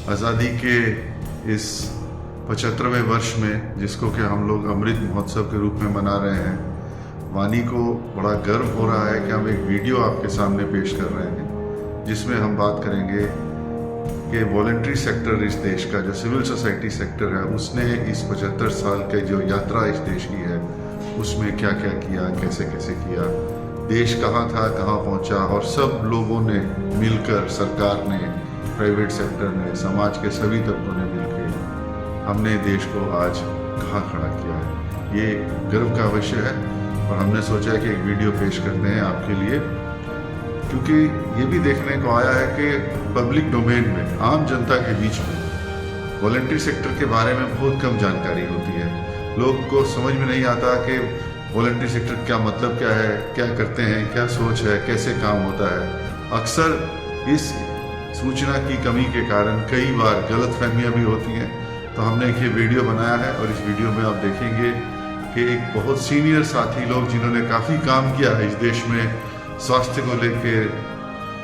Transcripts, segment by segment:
आज़ादी के इस 75वें वर्ष में, जिसको कि हम लोग अमृत महोत्सव के रूप में मना रहे हैं, वानी को बड़ा गर्व हो रहा है कि हम एक वीडियो आपके सामने पेश कर रहे हैं जिसमें हम बात करेंगे कि वॉलंटरी सेक्टर इस देश का, जो सिविल सोसाइटी सेक्टर है, उसने इस 75 साल के जो यात्रा इस देश की है उसमें क्या क्या किया, कैसे कैसे किया, देश कहाँ था, कहाँ पहुँचा, और सब लोगों ने मिलकर, सरकार ने, प्राइवेट सेक्टर ने, समाज के सभी तबकों ने मिलकर हमने देश को आज कहाँ खड़ा किया है। ये गर्व का विषय है और हमने सोचा है कि एक वीडियो पेश करते हैं आपके लिए, क्योंकि ये भी देखने को आया है कि पब्लिक डोमेन में, आम जनता के बीच में वॉलंटरी सेक्टर के बारे में बहुत कम जानकारी होती है। लोग को समझ में नहीं आता कि वॉलंटरी सेक्टर क्या मतलब क्या है, क्या करते हैं, क्या सोच है, कैसे काम होता है। अक्सर इस सूचना की कमी के कारण कई बार गलतफहमियां भी होती हैं। तो हमने एक ये वीडियो बनाया है और इस वीडियो में आप देखेंगे कि एक बहुत सीनियर साथी लोग, जिन्होंने काफ़ी काम किया है इस देश में, स्वास्थ्य को लेके,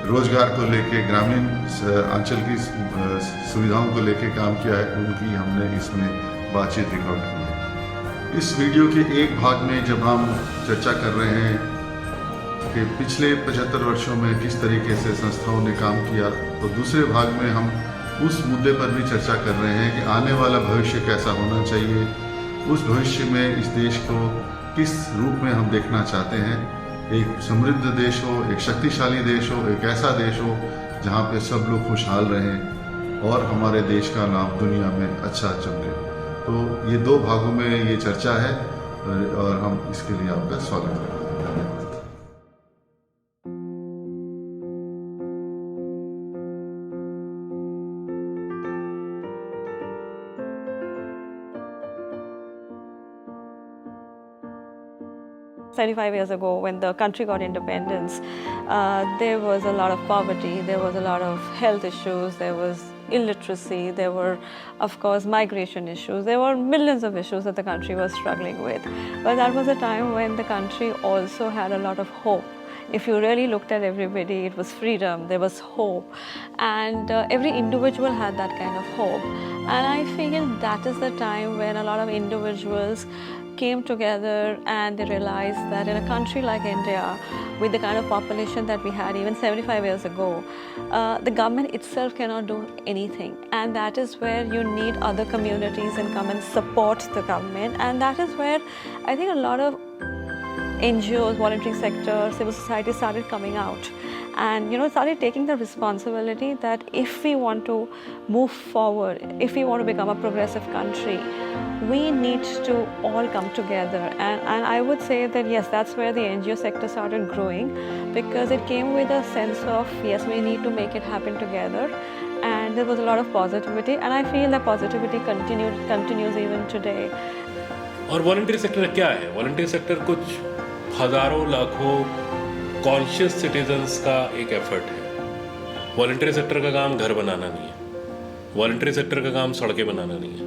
रोजगार को लेके, ग्रामीण अंचल की सुविधाओं को लेके काम किया है, उनकी हमने इसमें बातचीत रिकॉर्ड की है। इस वीडियो के एक भाग में जब हम चर्चा कर रहे हैं कि पिछले 75 वर्षों में किस तरीके से संस्थाओं ने काम किया, तो दूसरे भाग में हम उस मुद्दे पर भी चर्चा कर रहे हैं कि आने वाला भविष्य कैसा होना चाहिए, उस भविष्य में इस देश को किस रूप में हम देखना चाहते हैं। एक समृद्ध देश हो, एक शक्तिशाली देश हो, एक ऐसा देश हो जहाँ पे सब लोग खुशहाल रहें और हमारे देश का नाम दुनिया में अच्छा चमके। तो ये दो भागों में ये चर्चा है और हम इसके लिए आपका स्वागत करते हैं। "75 years ago, when the country got independence, there was a lot of poverty, there was a lot of health issues, there was illiteracy, there were, of course, migration issues, there were millions of issues that the country was struggling with. But that was a time when the country also had a lot of hope. If you really looked at everybody, it was freedom, there was hope, and every individual had that kind of hope. And I feel that is the time when a lot of individuals came together and they realized that in a country like India, with the kind of population that we had even 75 years ago, the government itself cannot do anything. And that is where you need other communities and come and support the government. And that is where I think a lot of NGOs, voluntary sector, civil society started coming out and started taking the responsibility that if we want to move forward, if we want to become a progressive country, we need to all come together. And I would say that yes, that's where the NGO sector started growing, because it came with a sense of yes, we need to make it happen together. And there was a lot of positivity, and I feel that positivity continues even today. और voluntary sector क्या है? Voluntary sector कुछ हज़ारों लाखों conscious citizens का एक effort है। Voluntary sector का काम घर बनाना नहीं है, वॉलंटरी सेक्टर का काम सड़कें बनाना नहीं है,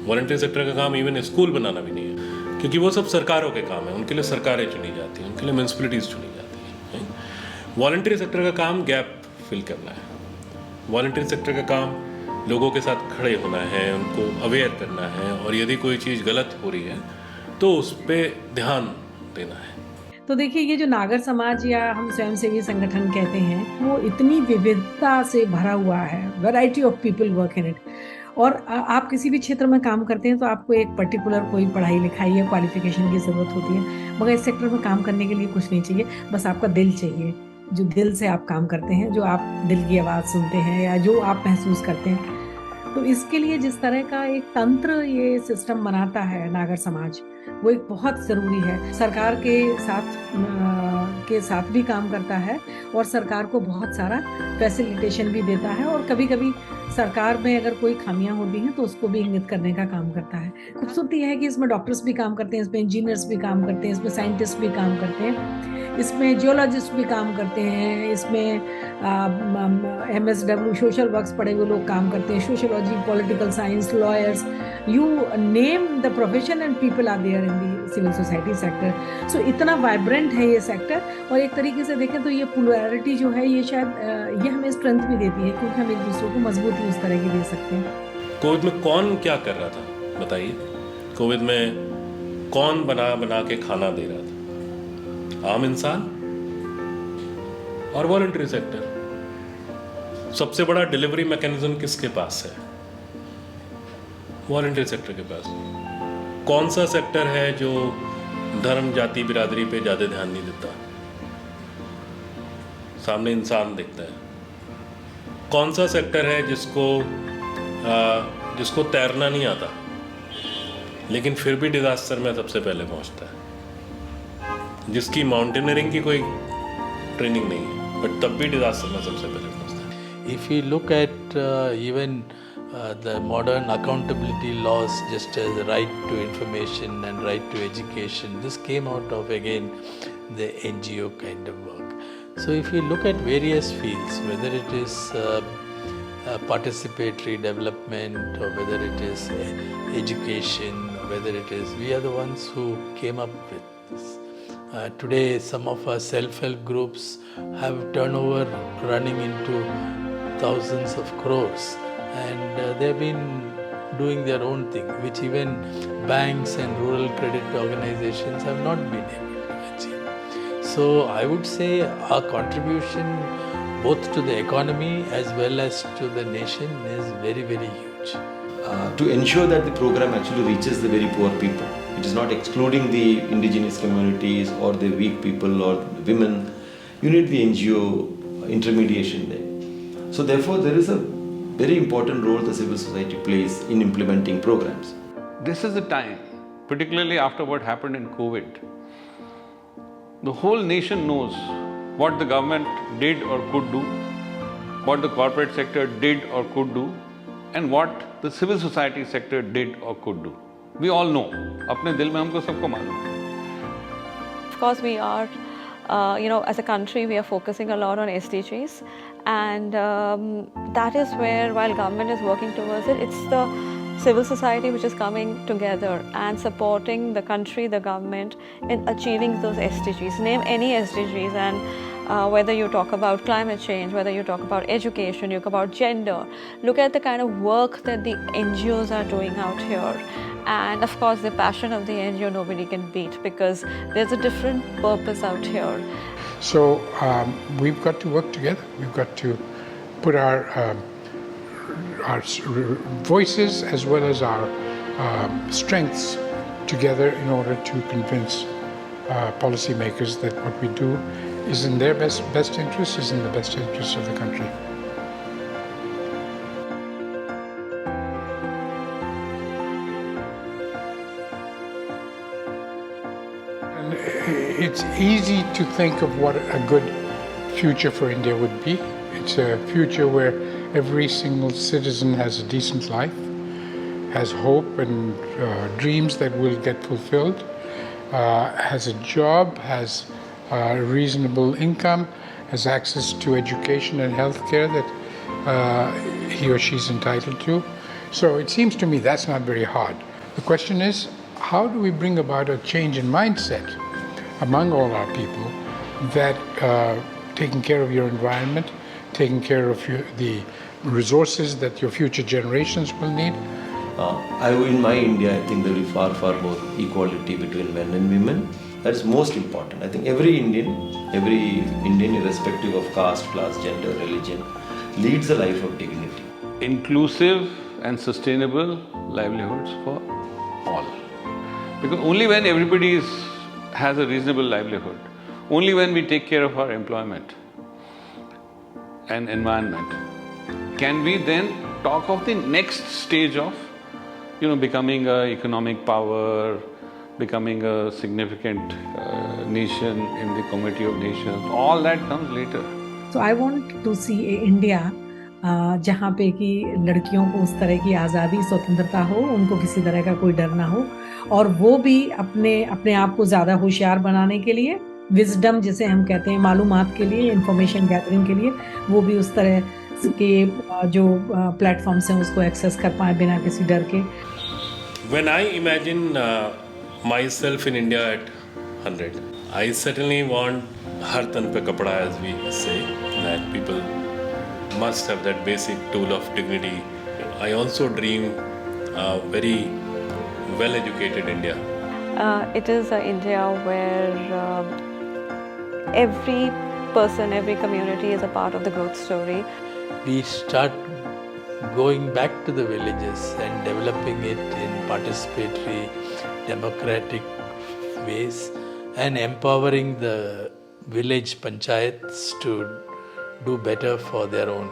वॉलंटरी सेक्टर का काम इवन स्कूल बनाना भी नहीं है, क्योंकि वो सब सरकारों के काम है, उनके लिए सरकारें चुनी जाती हैं, उनके लिए म्यूनसिपलिटीज़ चुनी जाती हैं। वॉलंटरी सेक्टर का काम गैप फिल करना है, वॉलंटरी सेक्टर का काम लोगों के साथ खड़े होना है, उनको अवेयर करना है, और यदि कोई चीज़ गलत हो रही है तो उस पर ध्यान देना है। तो देखिए, ये जो नागर समाज या हम स्वयंसेवी संगठन कहते हैं, वो इतनी विविधता से भरा हुआ है, variety of people work in it. और आप किसी भी क्षेत्र में काम करते हैं तो आपको एक पर्टिकुलर कोई पढ़ाई लिखाई या क्वालिफिकेशन की ज़रूरत होती है, मगर इस सेक्टर में काम करने के लिए कुछ नहीं चाहिए, बस आपका दिल चाहिए, जो दिल से आप काम करते हैं, जो आप दिल की आवाज़ सुनते हैं या जो आप महसूस करते हैं। तो इसके लिए जिस तरह का एक तंत्र ये सिस्टम बनाता है नागर समाज, वो एक बहुत ज़रूरी है। सरकार के साथ भी काम करता है और सरकार को बहुत सारा फैसिलिटेशन भी देता है, और कभी कभी सरकार में अगर कोई खामियां होती हैं तो उसको भी इंगित करने का काम करता है। खूबसूरती है कि इसमें डॉक्टर्स भी काम करते हैं, इसमें इंजीनियर्स भी काम करते हैं, इसमें साइंटिस्ट भी काम करते हैं। इसमें जियोलॉजिस्ट भी काम करते हैं, इसमें MSW सोशल वर्क्स पढ़े हुए लोग काम करते हैं, sociology, political science, lawyers, you name the profession and people are there in the civil society sector. So इतना वाइब्रेंट है ये सेक्टर, और एक तरीके से देखें तो ये पोलैरिटी जो है ये शायद ये हमें स्ट्रेंथ भी देती है, क्योंकि हम एक दूसरे को मजबूती उस तरह की दे सकते हैं। कोविड में कौन क्या कर रहा था बताइए? कोविड में कौन बना बना के खाना दे रहा था? आम इंसान और वॉलंटरी सेक्टर। सबसे बड़ा डिलीवरी मैकेनिज्म किसके पास है? वॉलंटरी सेक्टर के पास। कौन सा सेक्टर है जो धर्म, जाति, बिरादरी पे ज़्यादा ध्यान नहीं देता, सामने इंसान देखता है? कौन सा सेक्टर है जिसको तैरना नहीं आता लेकिन फिर भी डिजास्टर में सबसे पहले पहुंचता है, जिसकी माउंटेनियरिंग की कोई ट्रेनिंग नहीं है बट तब भी डिजास्टर में सबसे पहले पहुंचता है? If you look at even the modern accountability laws, just as the right to information and right to education, this came out of again the NGO kind of work. So if you look at various fields, whether it is participatory development or whether it is education, or whether it is, we are the ones who came up with this. Today some of our self-help groups have turnover running into thousands of crores, and they've been doing their own thing, which even banks and rural credit organizations have not been able to achieve. So I would say our contribution both to the economy as well as to the nation is very, very huge. To ensure that the program actually reaches the very poor people, it is not excluding the indigenous communities or the weak people or women, you need the NGO intermediation there. So therefore there is a very important role the civil society plays in implementing programs. This is the time, particularly after what happened in COVID, the whole nation knows what the government did or could do, what the corporate sector did or could do, and what the civil society sector did or could do. We all know. अपने दिल में हमको सबको मालूम है. Of course, we are, as a country, we are focusing a lot on SDGs, and that is where, while government is working towards it, it's the civil society which is coming together and supporting the country, the government, in achieving those SDGs. Name any SDGs, and whether you talk about climate change, whether you talk about education, you talk about gender, look at the kind of work that the NGOs are doing out here. And of course, the passion of the NGO nobody can beat, because there's a different purpose out here. So we've got to work together. We've got to put our voices as well as our strengths together in order to convince policymakers that what we do is in their best interest, is in the best interest of the country. And it's easy to think of what a good future for India would be. It's a future where every single citizen has a decent life, has hope and dreams that will get fulfilled, has a job, has a reasonable income, has access to education and healthcare that he or she is entitled to. So it seems to me that's not very hard. The question is, how do we bring about a change in mindset among all our people that taking care of your environment, taking care of the resources that your future generations will need? In my India, I think there will be far, far more equality between men and women. That is most important. I think every Indian, irrespective of caste, class, gender, religion, leads a life of dignity. Inclusive and sustainable livelihoods for all. Because only when everybody has a reasonable livelihood, only when we take care of our employment and environment, can we then talk of the next stage of, becoming an economic power, becoming a significant nation in the community of nations. All that comes later. So I want to see a India जहाँ पे कि लड़कियों को उस तरह की आज़ादी, स्वतंत्रता हो, उनको किसी तरह का कोई डर ना हो, और वो भी अपने आप को ज़्यादा होशियार बनाने के लिए विजडम जिसे हम कहते हैं, मालूमात के लिए, इंफॉर्मेशन गैदरिंग के लिए, वो भी उस तरह के जो प्लेटफॉर्म्स हैं उसको एक्सेस कर पाए बिना किसी डर के. When I imagine myself in India at 100, I certainly want har tan pe kapda, as we say, that people must have that basic tool of dignity. I also dream a very well-educated India. It is an India where every person, every community is a part of the growth story. We start going back to the villages and developing it in participatory, democratic ways and empowering the village panchayats to do better for their own